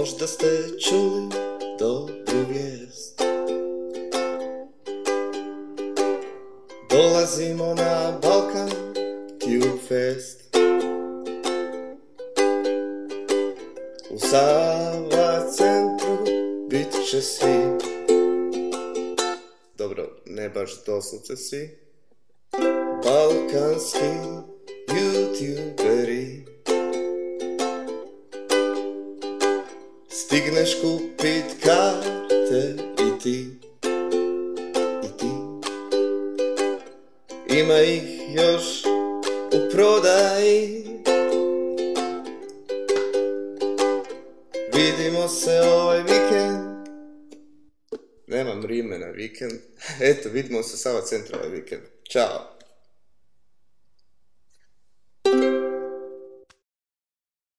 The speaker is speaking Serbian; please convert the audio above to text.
Možda ste čuli dobru vijest. Dolazimo na Balkan Tube Fest. U Sava centru bit će svi. Dobro, ne baš doslovce svi. Balkanski youtuberi. Stigneš kupit karte i ti. Ima ih još u prodaji. Vidimo se ovaj vikend. Nemam rime na vikend. Eto, vidimo se Sava centra ovaj vikend. Ćao.